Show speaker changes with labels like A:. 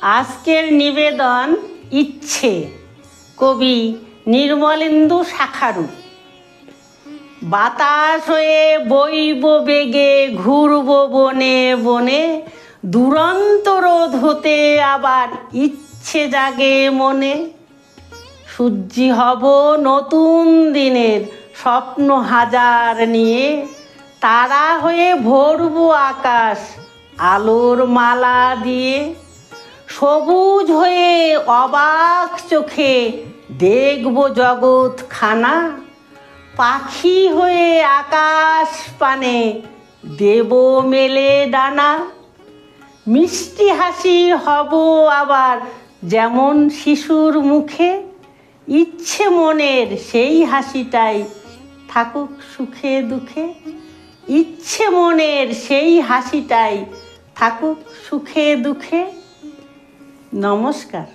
A: আজকের নিবেদন ইচ্ছে, কবি নির্মলেন্দু শাখারু। বাতাস হয়ে বইব বেগে, ঘুরব বনে বনে, দুরন্ত রোদ হতে আবার ইচ্ছে জাগে মনে। সূর্যি হব নতুন দিনের স্বপ্ন হাজার নিয়ে, তারা হয়ে ভরব আকাশ আলোর মালা দিয়ে। সবুজ হয়ে অবাক চোখে দেখব জগৎ খানা, পাখি হয়ে আকাশ পানে দেব মেলে ডানা। মিষ্টি হাসি হব আবার যেমন শিশুর মুখে, ইচ্ছে মনের সেই হাসিটাই থাকুক সুখে দুঃখে। ইচ্ছে মনের সেই হাসিটাই থাকুক সুখে দুঃখে। নমস্কার।